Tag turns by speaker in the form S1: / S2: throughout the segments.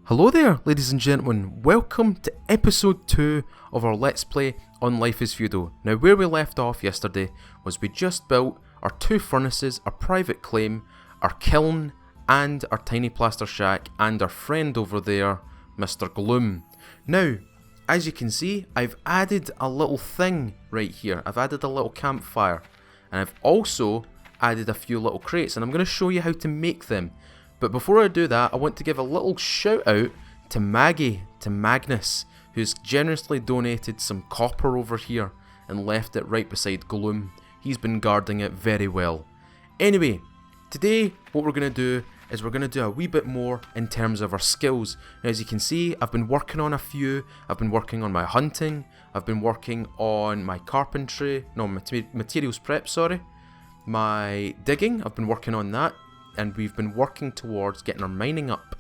S1: Hello there, ladies and gentlemen. Welcome to episode 2 of our Let's Play on Life is Feudal. Now, where we left off yesterday was we just built our 2 furnaces, our private claim, our kiln, and our tiny plaster shack, and our friend over there, Mr. Gloom. Now, as you can see, I've added a little thing right here. I've added a little campfire, and I've also added a few little crates, and I'm going to show you how to make them. But before I do that, I want to give a little shout out to Magnus, who's generously donated some copper over here and left it right beside Gloom. He's been guarding it very well. Anyway, today what we're going to do is we're going to do a wee bit more in terms of our skills. Now, as you can see, I've been working on a few. I've been working on my hunting. I've been working on my carpentry, materials prep, sorry. My digging, I've been working on that. And we've been working towards getting our mining up.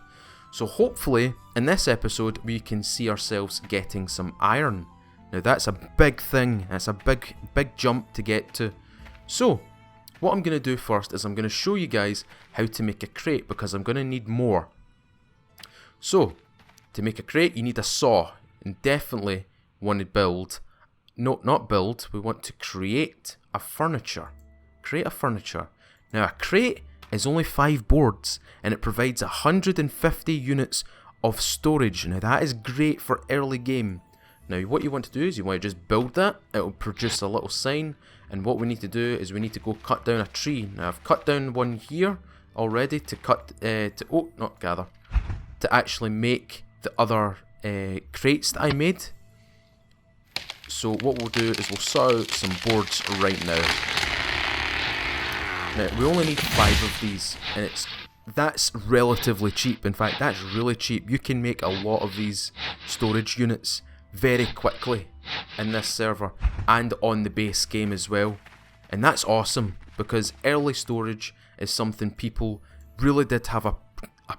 S1: So hopefully in this episode we can see ourselves getting some iron. Now that's a big thing, that's a big jump to get to. So what I'm going to do first is I'm going to show you guys how to make a crate, because I'm going to need more. So to make a crate you need a saw, and definitely want to build, no, not build, we want to create a furniture. Create a furniture. Now a crate is only 5 boards, and it provides 150 units of storage. Now that is great for early game. Now what you want to do is you want to just build that. It will produce a little sign, and what we need to do is we need to go cut down a tree. Now I've cut down one here already to actually make the other crates that I made. So what we'll do is we'll saw out some boards right now. Now, we only need 5 of these, and that's relatively cheap. In fact, that's really cheap. You can make a lot of these storage units very quickly in this server and on the base game as well. And that's awesome, because early storage is something people really did have a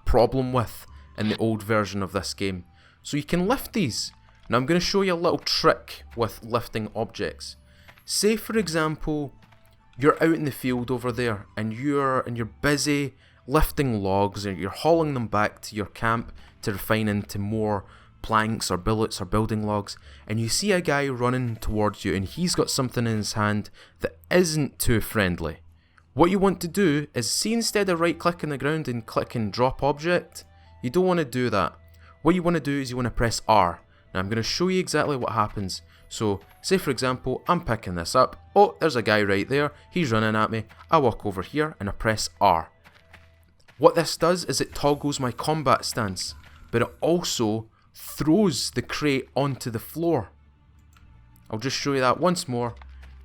S1: problem with in the old version of this game. So you can lift these. Now I'm going to show you a little trick with lifting objects. Say for example, you're out in the field over there and you're busy lifting logs, and you're hauling them back to your camp to refine into more planks or billets or building logs, and you see a guy running towards you and he's got something in his hand that isn't too friendly. What you want to do is, see, instead of right clicking the ground and clicking drop object, you don't want to do that. What you want to do is you want to press R. Now I'm going to show you exactly what happens. So, say for example, I'm picking this up. Oh, there's a guy right there. He's running at me. I walk over here and I press R. What this does is it toggles my combat stance, but it also throws the crate onto the floor. I'll just show you that once more.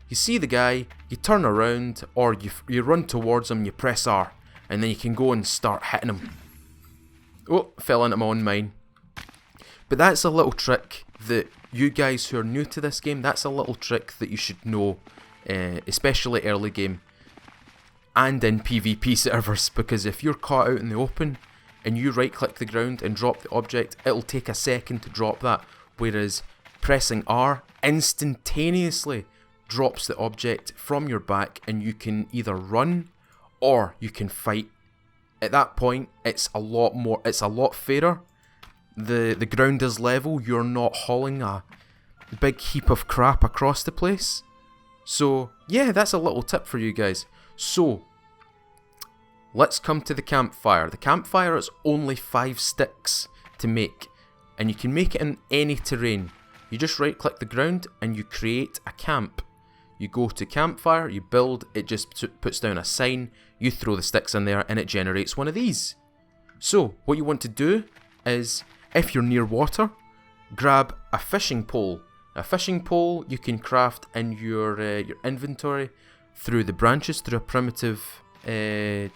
S1: You see the guy, you turn around, or you run towards him, you press R, and then you can go and start hitting him. Oh, fell into my own mine. But that's a little trick that you guys who are new to this game, that's a little trick that you should know, especially early game and in PvP servers, because if you're caught out in the open and you right click the ground and drop the object, it'll take a second to drop that, whereas pressing R instantaneously drops the object from your back, and you can either run or you can fight. At that point it's a lot fairer. The ground is level, you're not hauling a big heap of crap across the place. So yeah, that's a little tip for you guys. So let's come to the campfire. The campfire is only 5 sticks to make, and you can make it in any terrain. You just right click the ground and you create a camp. You go to campfire, you build, it just puts down a sign, you throw the sticks in there and it generates one of these. So what you want to do is, if you're near water, grab a fishing pole. A fishing pole you can craft in your inventory through the branches, through a primitive, create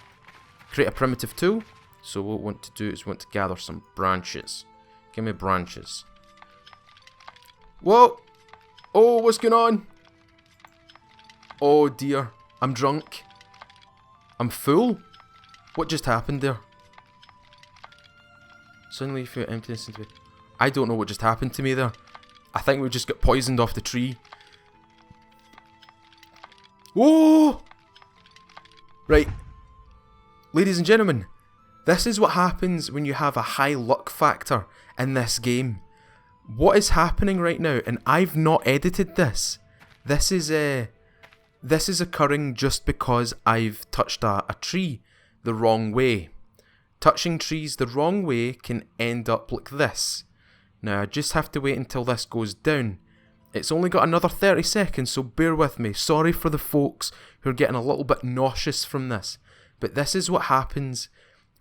S1: a primitive tool. So what we want to do is we want to gather some branches. Give me branches. Whoa! Oh, what's going on? Oh dear, I'm drunk. I'm full? What just happened there? Suddenly you feel emptiness into it. I don't know what just happened to me there. I think we just got poisoned off the tree. Whoa! Right. Ladies and gentlemen, This is what happens when you have a high luck factor in this game. What is happening right now, and I've not edited this. This is occurring just because I've touched a tree the wrong way. Touching trees the wrong way can end up like this. Now I just have to wait until this goes down. It's only got another 30 seconds, so bear with me. Sorry for the folks who are getting a little bit nauseous from this. But this is what happens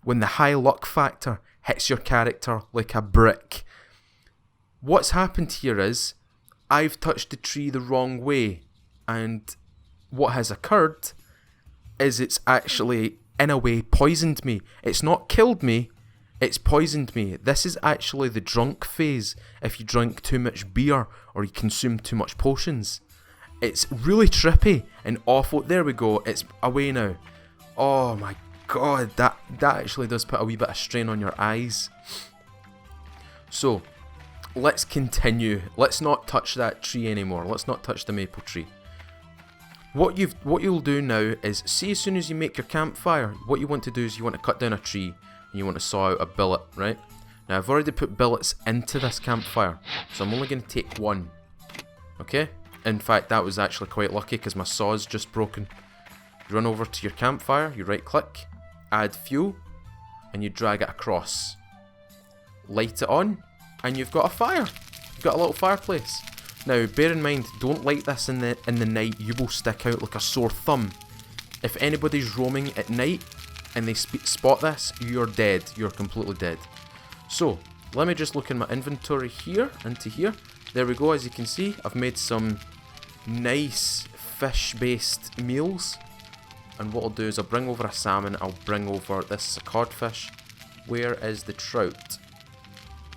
S1: when the high luck factor hits your character like a brick. What's happened here is, I've touched the tree the wrong way. And what has occurred is it's actually, in a way, poisoned me. It's not killed me, it's poisoned me. This is actually the drunk phase if you drink too much beer or you consume too much potions. It's really trippy and awful. There we go, it's away now. Oh my god, that actually does put a wee bit of strain on your eyes. So, let's continue. Let's not touch that tree anymore. Let's not touch the maple tree. What you'll do now is, see, as soon as you make your campfire, what you want to do is you want to cut down a tree and you want to saw out a billet, right? Now I've already put billets into this campfire, so I'm only going to take one. Okay? In fact, that was actually quite lucky because my saw's just broken. You run over to your campfire, you right click, add fuel, and you drag it across. Light it on, and you've got a fire. You've got a little fireplace. Now, bear in mind, don't light this in the night. You will stick out like a sore thumb. If anybody's roaming at night and they spot this, you're dead. You're completely dead. So, let me just look in my inventory here, into here. There we go. As you can see, I've made some nice fish-based meals. And what I'll do is I'll bring over a salmon. I'll bring over, this is a codfish. Where is the trout?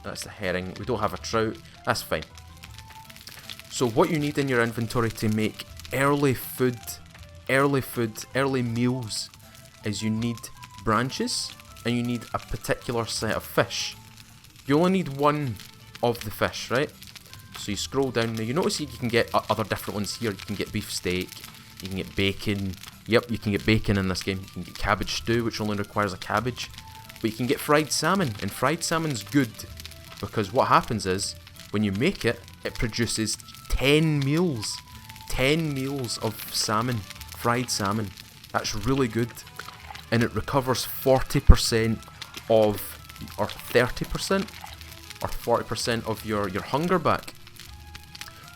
S1: That's the herring. We don't have a trout. That's fine. So what you need in your inventory to make early meals is you need branches and you need a particular set of fish. You only need one of the fish, right? So you scroll down. Now you notice you can get other different ones here. You can get beef steak, you can get bacon. Yep, you can get bacon in this game. You can get cabbage stew, which only requires a cabbage. But you can get fried salmon, and fried salmon's good because what happens is, when you make it, it produces 10 meals. 10 meals of salmon, fried salmon. That's really good. And it recovers 40% of, or 30%, or 40% of your hunger back.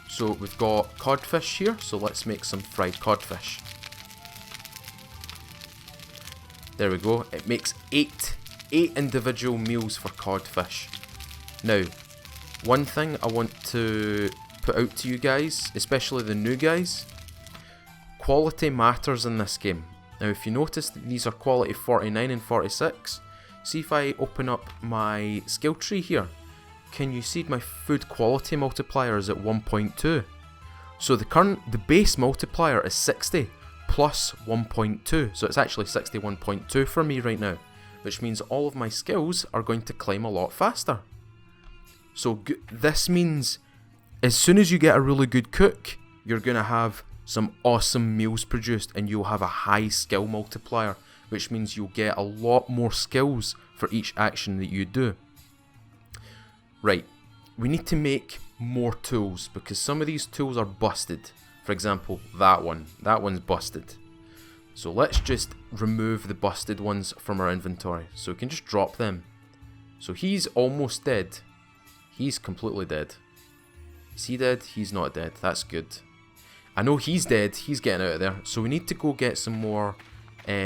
S1: So we've got codfish here, so let's make some fried codfish. There we go. It makes 8 individual meals for codfish. Now, one thing I want to put out to you guys, especially the new guys, quality matters in this game. Now, if you notice that these are quality 49 and 46, see if I open up my skill tree here, can you see my food quality multiplier is at 1.2? So the base multiplier is 60 plus 1.2, so it's actually 61.2 for me right now, which means all of my skills are going to climb a lot faster. So this means as soon as you get a really good cook, you're going to have some awesome meals produced and you'll have a high skill multiplier, which means you'll get a lot more skills for each action that you do. Right, we need to make more tools because some of these tools are busted. For example, that one's busted. So let's just remove the busted ones from our inventory so we can just drop them. So he's almost dead. He's completely dead. Is he dead? He's not dead. That's good. I know he's dead. He's getting out of there. So we need to go get some more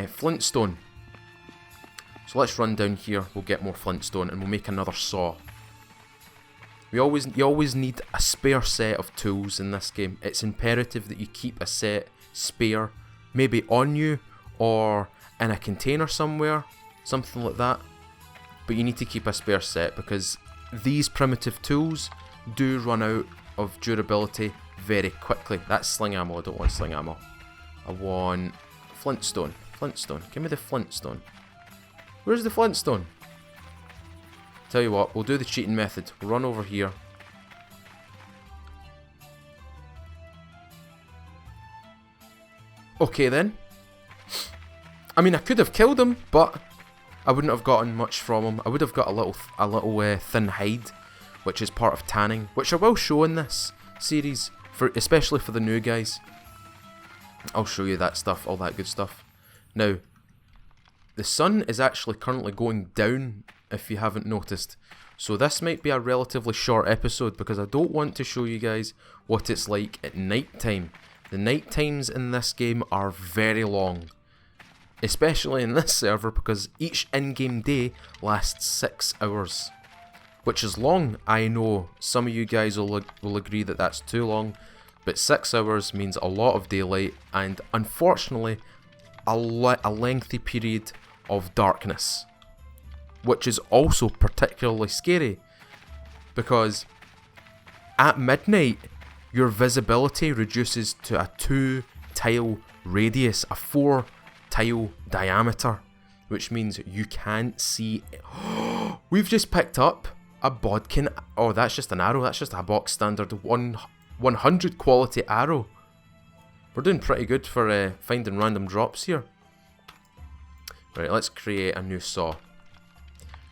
S1: flintstone. So let's run down here. We'll get more flintstone and we'll make another saw. You always need a spare set of tools in this game. It's imperative that you keep a set spare, maybe on you or in a container somewhere, something like that. But you need to keep a spare set because these primitive tools do run out of durability very quickly. That's sling ammo. I don't want sling ammo. I want flintstone. Flintstone. Give me the flintstone. Where's the flintstone? Tell you what, we'll do the cheating method. We'll run over here. Okay then. I mean, I could have killed him, but I wouldn't have gotten much from him. I would have got a little thin hide, which is part of tanning, which I will show in this series, especially for the new guys. I'll show you that stuff, all that good stuff. Now, the sun is actually currently going down, if you haven't noticed. So this might be a relatively short episode because I don't want to show you guys what it's like at night time. The night times in this game are very long. Especially in this server because each in-game day lasts 6 hours. Which is long, I know. Some of you guys will agree that that's too long. But 6 hours means a lot of daylight and unfortunately a lengthy period of darkness. Which is also particularly scary. Because at midnight your visibility reduces to a 2-tile radius, a 4-tile diameter, which means you can't see it. We've just picked up a bodkin. Oh, that's just an arrow. That's just a box standard 100 quality arrow. We're doing pretty good for finding random drops here. Right, let's create a new saw.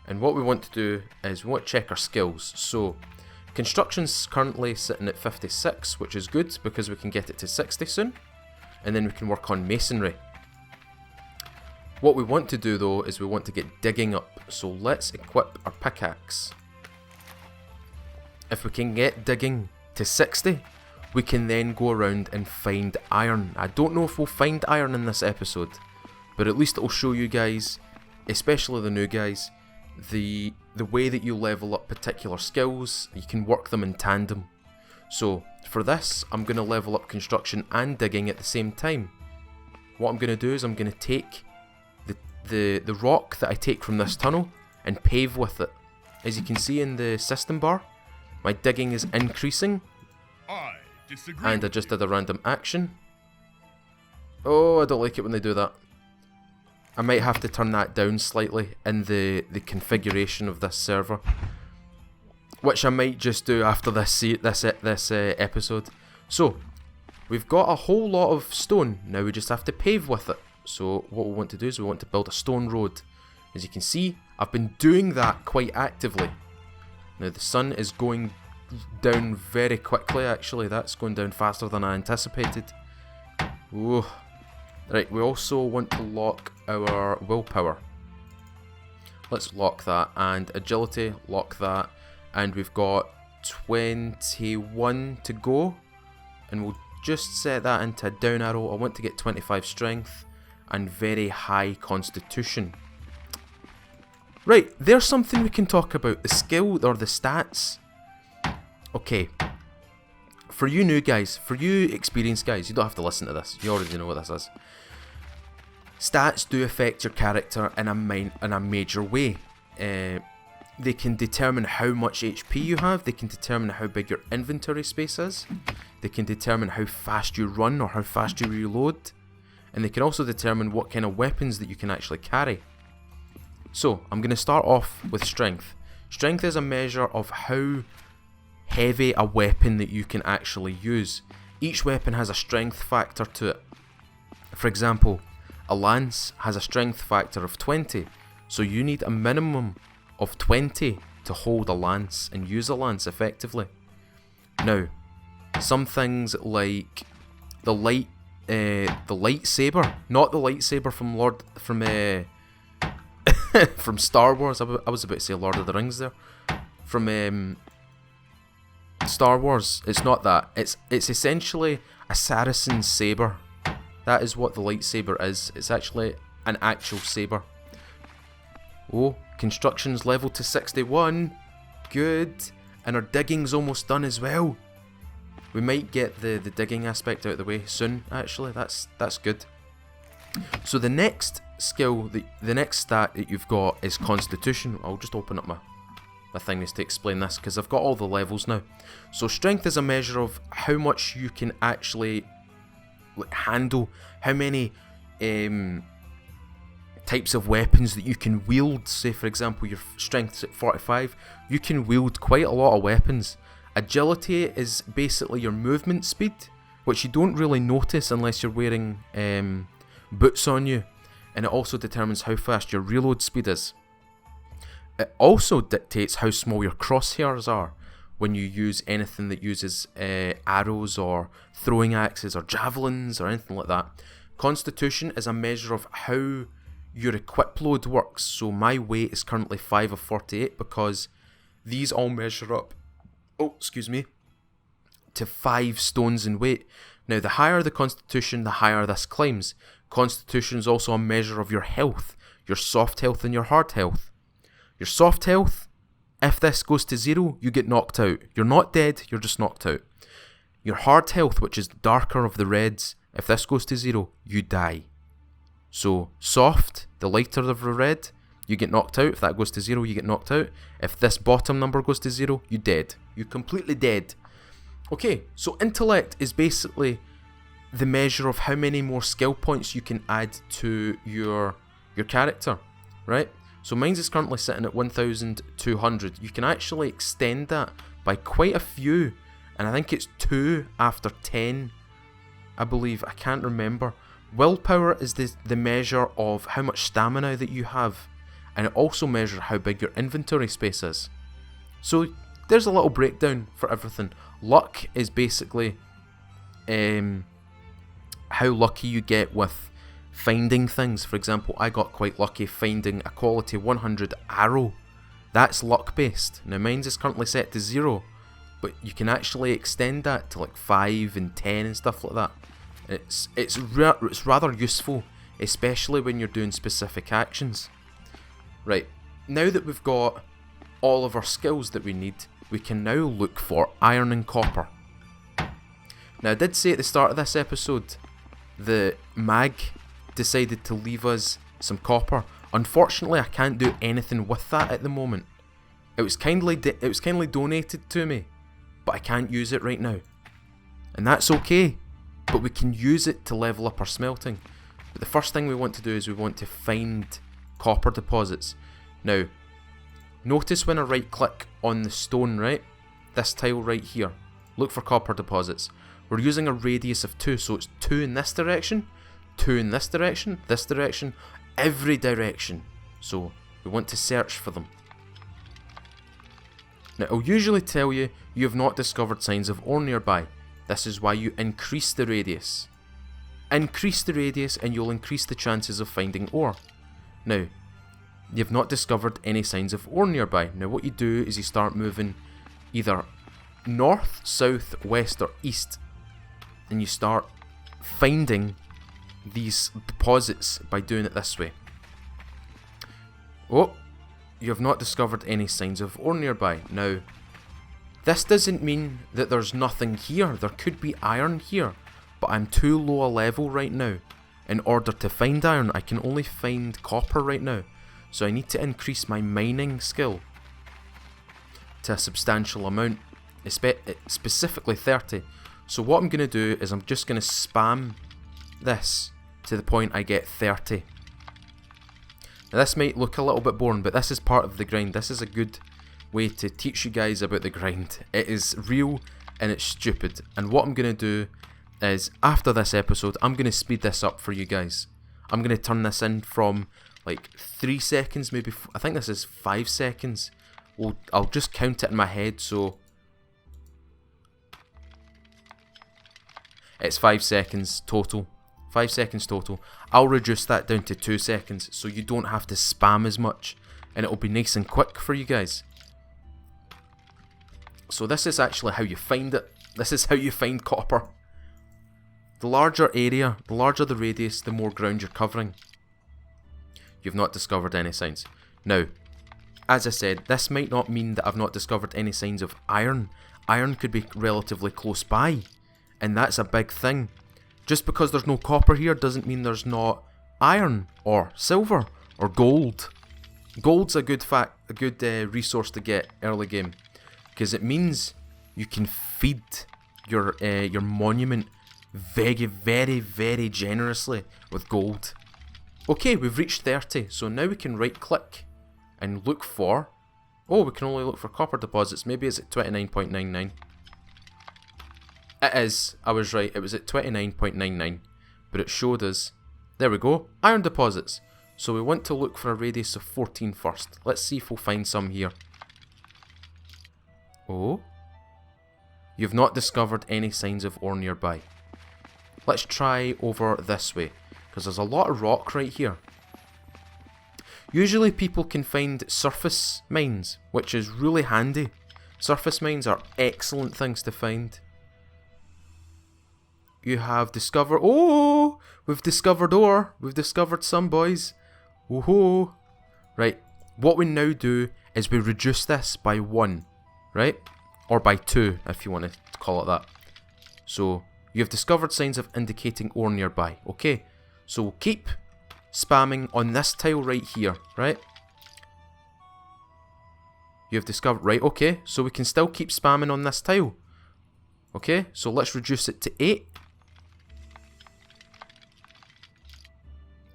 S1: And what we want to do is we want to check our skills. So construction's currently sitting at 56, which is good because we can get it to 60 soon. And then we can work on masonry. What we want to do though is we want to get digging up, so let's equip our pickaxe. If we can get digging to 60, we can then go around and find iron. I don't know if we'll find iron in this episode, but at least it'll show you guys, especially the new guys, the way that you level up particular skills. You can work them in tandem. So for this, I'm going to level up construction and digging at the same time. What I'm going to do is I'm going to take the rock that I take from this tunnel and pave with it. As you can see in the system bar, my digging is increasing. And I just did a random action. Oh, I don't like it when they do that. I might have to turn that down slightly in the configuration of this server, which I might just do after this episode. So we've got a whole lot of stone. Now we just have to pave with it. So what we want to do is we want to build a stone road. As you can see, I've been doing that quite actively. Now the sun is going down very quickly actually. That's going down faster than I anticipated. Ooh. Right, we also want to lock our willpower. Let's lock that, and agility, lock that. And we've got 21 to go. And we'll just set that into a down arrow. I want to get 25 strength and very high constitution. Right, there's something we can talk about. The skill or the stats. Okay. For you new guys, for you experienced guys, you don't have to listen to this. You already know what this is. Stats do affect your character in a major way. They can determine how much HP you have. They can determine how big your inventory space is. They can determine how fast you run or how fast you reload. And they can also determine what kind of weapons that you can actually carry. So, I'm going to start off with strength. Strength is a measure of how heavy a weapon that you can actually use. Each weapon has a strength factor to it. For example, a lance has a strength factor of 20, so you need a minimum of 20 to hold a lance and use a lance effectively. Now, some things like the lightsaber, not the lightsaber from Star Wars. I was about to say Lord of the Rings there. From Star Wars, it's not that. It's essentially a Saracen saber. That is what the lightsaber is. It's actually an actual saber. Oh, construction's level to 61. Good. And our digging's almost done as well. We might get the digging aspect out of the way soon, actually. That's good. So the next skill, the next stat that you've got is Constitution. I'll just open up my thing to explain this because I've got all the levels now. So strength is a measure of how much you can actually handle, how many types of weapons that you can wield. Say for example your strength's at 45, you can wield quite a lot of weapons. Agility is basically your movement speed, which you don't really notice unless you're wearing boots on you. and it also determines how fast your reload speed is. It also dictates how small your crosshairs are when you use anything that uses arrows or throwing axes or javelins or anything like that. Constitution is a measure of how your equip load works. So my weight is currently 5 of 48 because these all measure up, to 5 stones in weight. Now the higher the constitution, the higher this climbs. Constitution is also a measure of your health, your soft health and your hard health. Your soft health, if this goes to 0, you get knocked out. You're not dead, you're just knocked out. Your hard health, which is the darker of the reds, if this goes to 0, you die. So soft, the lighter of the red, you get knocked out. If that goes to 0, you get knocked out. If this bottom number goes to 0, you're dead. You're completely dead. Okay, so intellect is basically the measure of how many more skill points you can add to your character, right? So mine is currently sitting at 1,200. You can actually extend that by quite a few, and I think it's 2 after 10, I believe. I can't remember. Willpower is the measure of how much stamina that you have, and it also measures how big your inventory space is. So there's a little breakdown for everything. Luck is basically how lucky you get with finding things. For example, I got quite lucky finding a quality 100 arrow. That's luck based. Now mine is currently set to 0, but you can actually extend that to like 5 and 10 and stuff like that. It's rather useful, especially when you're doing specific actions. Right, now that we've got all of our skills that we need, we can now look for iron and copper. Now I did say at the start of this episode, the mag decided to leave us some copper. Unfortunately, I can't do anything with that at the moment. It was kindly donated to me, but I can't use it right now. And that's okay, but we can use it to level up our smelting. But the first thing we want to do is we want to find copper deposits. Now, notice when I right click on the stone, right? This tile right here. Look for copper deposits. We're using a radius of 2, so it's 2 in this direction, 2 in this direction, every direction. So we want to search for them. Now it'll usually tell you you have not discovered signs of ore nearby. This is why you increase the radius. Increase the radius and you'll increase the chances of finding ore. Now, you've not discovered any signs of ore nearby. Now what you do is you start moving either north, south, west or east, and you start finding these deposits by doing it this way. Oh, you have not discovered any signs of ore nearby. Now, this doesn't mean that there's nothing here. There could be iron here, but I'm too low a level right now. In order to find iron, I can only find copper right now. So I need to increase my mining skill to a substantial amount, specifically 30. So what I'm going to do is I'm just going to spam this to the point I get 30. Now this might look a little bit boring, but this is part of the grind. This is a good way to teach you guys about the grind. It is real and it's stupid. And what I'm going to do is, after this episode, I'm going to speed this up for you guys. I'm going to turn this in from like 3 seconds, maybe, I think this is 5 seconds. Well, I'll just count it in my head, so it's 5 seconds total. 5 seconds total. I'll reduce that down to 2 seconds so you don't have to spam as much and it'll be nice and quick for you guys. So this is actually how you find it. This is how you find copper. The larger area, the larger the radius, the more ground you're covering. You've not discovered any signs. Now, as I said, this might not mean that I've not discovered any signs of iron. Iron could be relatively close by, and that's a big thing. Just because there's no copper here doesn't mean there's not iron or silver or gold. Gold's a good resource to get early game, because it means you can feed your monument very, very, very generously with gold. Okay, we've reached 30, so now we can right click and look for, oh, we can only look for copper deposits. Maybe it's at 29.99. It is, I was right, it was at 29.99, but it showed us, there we go, iron deposits. So we want to look for a radius of 14 first. Let's see if we'll find some here. Oh. You've not discovered any signs of ore nearby. Let's try over this way, because there's a lot of rock right here. Usually people can find surface mines, which is really handy. Surface mines are excellent things to find. You have discovered... Oh! We've discovered ore. We've discovered some, boys. Woohoo! Right. What we now do is we reduce this by 1. Right? Or by 2, if you want to call it that. So, you have discovered signs of indicating ore nearby. Okay. So, we'll keep spamming on this tile right here. Right? You have discovered... Right, okay. So, we can still keep spamming on this tile. Okay. So, let's reduce it to 8.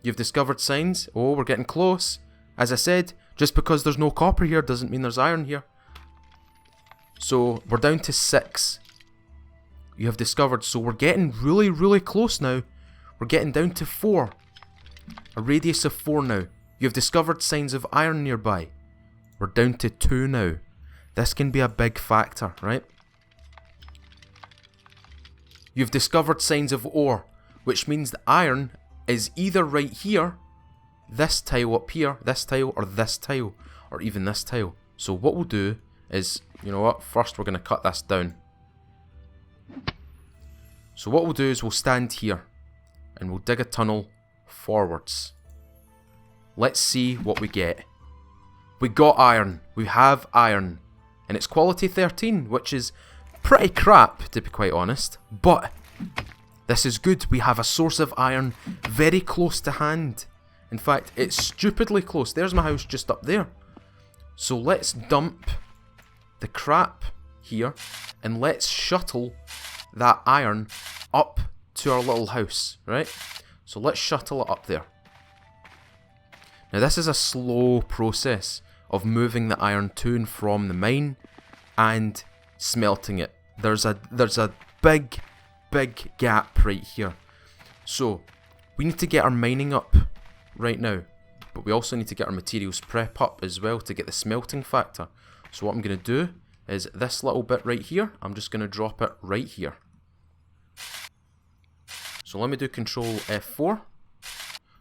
S1: You've discovered signs. Oh, we're getting close. As I said, just because there's no copper here doesn't mean there's iron here. So, we're down to 6. You have discovered. So, we're getting really, really close now. We're getting down to 4. A radius of 4 now. You have discovered signs of iron nearby. We're down to 2 now. This can be a big factor, right? You've discovered signs of ore, which means the iron is either right here, this tile up here, this tile, or this tile, or even this tile. So what we'll do is, you know what, first we're going to cut this down. So what we'll do is we'll stand here, and we'll dig a tunnel forwards. Let's see what we get. We got iron. We have iron. And it's quality 13, which is pretty crap, to be quite honest. But this is good. We have a source of iron very close to hand. In fact, it's stupidly close. There's my house just up there. So let's dump the crap here and let's shuttle that iron up to our little house, right? So let's shuttle it up there. Now this is a slow process of moving the iron to and from the mine and smelting it. There's a big gap right here. So we need to get our mining up right now, but we also need to get our materials prep up as well to get the smelting factor. So what I'm going to do is this little bit right here, I'm just going to drop it right here. So let me do Control F4.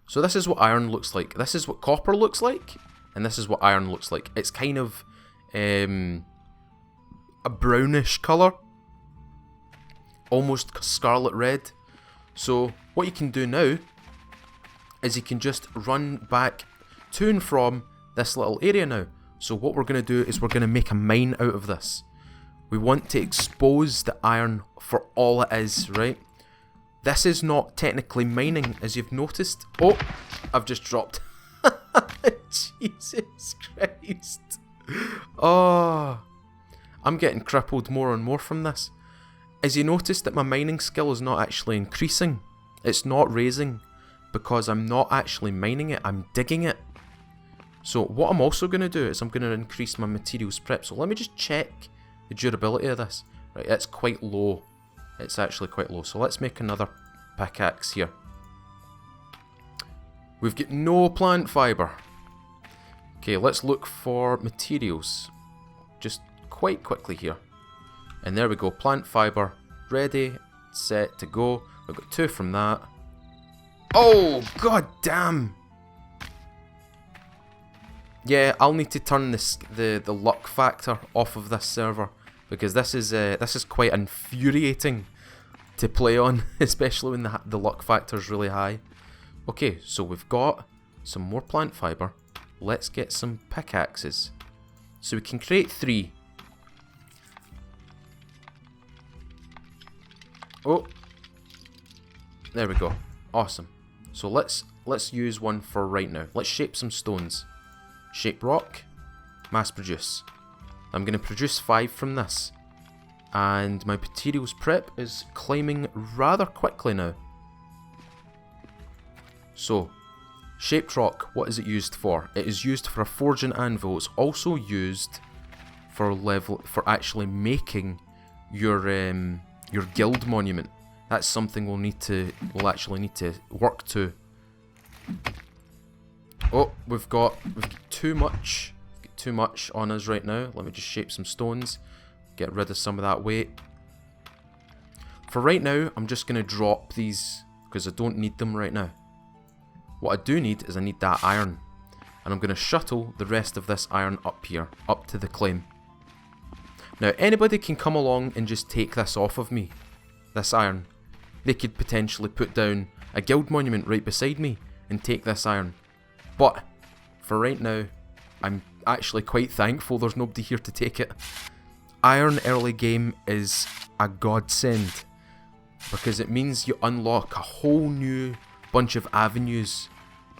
S1: So this is what iron looks like. This is what copper looks like, and this is what iron looks like. It's kind of a brownish colour, almost scarlet red. So what you can do now is you can just run back to and from this little area now. So what we're going to do is we're going to make a mine out of this. We want to expose the iron for all it is, right? This is not technically mining, as you've noticed. Oh, I've just dropped. Jesus Christ. Oh, I'm getting crippled more and more from this. As you notice that my mining skill is not actually increasing. It's not raising because I'm not actually mining it, I'm digging it. So what I'm also going to do is I'm going to increase my materials prep. So let me just check the durability of this. Right, it's quite low. It's actually quite low. So let's make another pickaxe here. We've got no plant fibre. Okay, let's look for materials. Just quite quickly here. And there we go, plant fibre, ready, set to go. We've got 2 from that. Oh, god damn! Yeah, I'll need to turn this the luck factor off of this server, because this is quite infuriating to play on, especially when the luck factor is really high. Okay, so we've got some more plant fibre. Let's get some pickaxes. So we can create 3. Oh, there we go. Awesome. So let's use one for right now. Let's shape some stones. Shape rock, mass produce. I'm going to produce 5 from this. And my materials prep is climbing rather quickly now. So, shaped rock, what is it used for? It is used for a forge and anvil. It's also used for actually making your guild monument. That's something we'll actually need to work to. Oh, we've got too much. We've got too much on us right now. Let me just shape some stones. Get rid of some of that weight. For right now, I'm just going to drop these because I don't need them right now. What I do need is I need that iron. And I'm going to shuttle the rest of this iron up here, up to the claim. Now, anybody can come along and just take this off of me. This iron. They could potentially put down a guild monument right beside me and take this iron. But, for right now, I'm actually quite thankful there's nobody here to take it. Iron early game is a godsend. Because it means you unlock a whole new bunch of avenues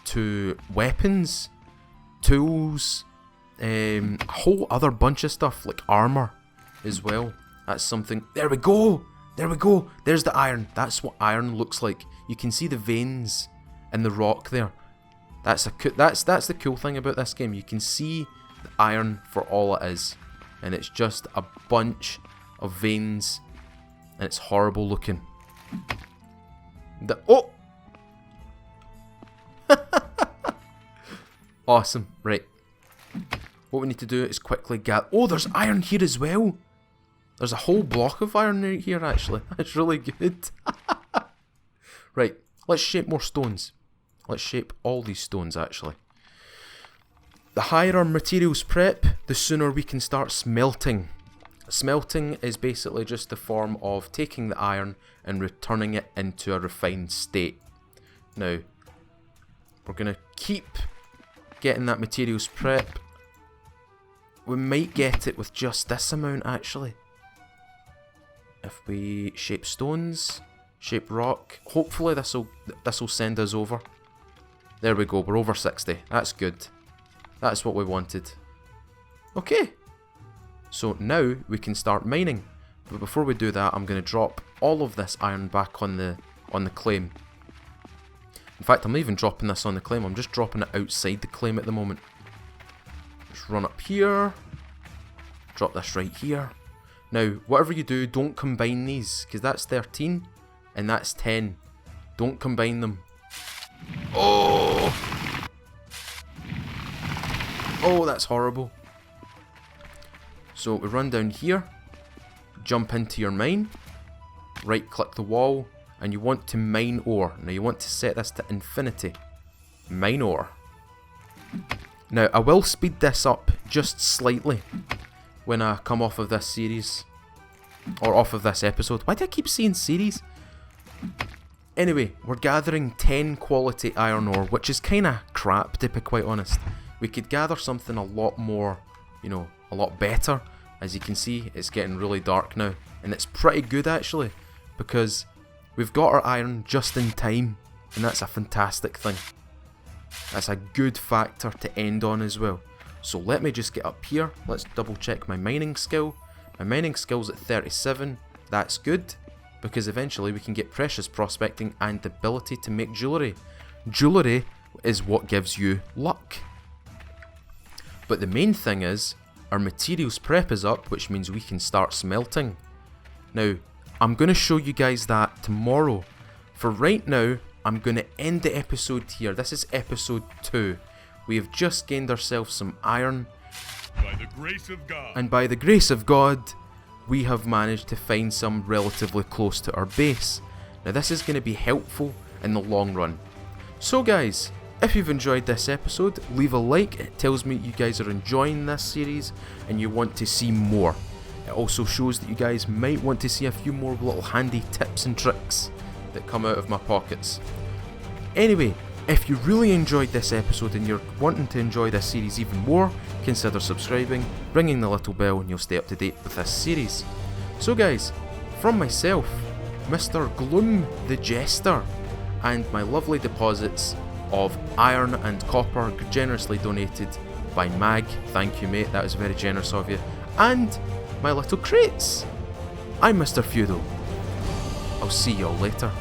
S1: to weapons, tools, a whole other bunch of stuff like armor as well. That's something. There we go! There we go! There's the iron. That's what iron looks like. You can see the veins in the rock there. That's the cool thing about this game. You can see the iron for all it is. And it's just a bunch of veins. And it's horrible looking. Oh! Awesome. Right. What we need to do is quickly get... Oh, there's iron here as well. There's a whole block of iron right here, actually. That's really good. Right. Let's shape more stones. Let's shape all these stones, actually. The higher our materials prep, the sooner we can start smelting. Smelting is basically just the form of taking the iron and returning it into a refined state. Now, we're going to keep getting that materials prep. We might get it with just this amount, actually. If we shape stones, shape rock, hopefully this'll send us over. There we go, we're over 60. That's good. That's what we wanted. Okay. So now we can start mining. But before we do that, I'm going to drop all of this iron back on the claim. In fact, I'm not even dropping this on the claim. I'm just dropping it outside the claim at the moment. Just run up here. Drop this right here. Now, whatever you do, don't combine these. Because that's 13 and that's 10. Don't combine them. Oh! Oh, that's horrible. So we run down here, jump into your mine, right click the wall, and you want to mine ore. Now you want to set this to infinity. Mine ore. Now I will speed this up just slightly when I come off of this series, or off of this episode. Why do I keep saying series? Anyway, we're gathering 10 quality iron ore, which is kinda crap to be quite honest. We could gather something a lot more, you know, a lot better. As you can see, it's getting really dark now, and it's pretty good actually, because we've got our iron just in time, and that's a fantastic thing. That's a good factor to end on as well. So let me just get up here, let's double check my mining skill. My mining skill's at 37, that's good, because eventually we can get precious prospecting and the ability to make jewellery. Jewellery is what gives you luck. But the main thing is, our materials prep is up, which means we can start smelting. Now, I'm going to show you guys that tomorrow. For right now, I'm going to end the episode here. This is episode 2. We have just gained ourselves some iron.
S2: By the grace of God.
S1: And by the grace of God, we have managed to find some relatively close to our base. Now, this is going to be helpful in the long run. So guys, if you've enjoyed this episode, leave a like. It tells me you guys are enjoying this series and you want to see more. It also shows that you guys might want to see a few more little handy tips and tricks that come out of my pockets. Anyway, if you really enjoyed this episode and you're wanting to enjoy this series even more, consider subscribing, ringing the little bell, and you'll stay up to date with this series. So guys, from myself, Mr. Gloom the Jester, and my lovely deposits of iron and copper generously donated by Mag, thank you mate, that was very generous of you, and my little crates. I'm Mr. Feudal. I'll see y'all later.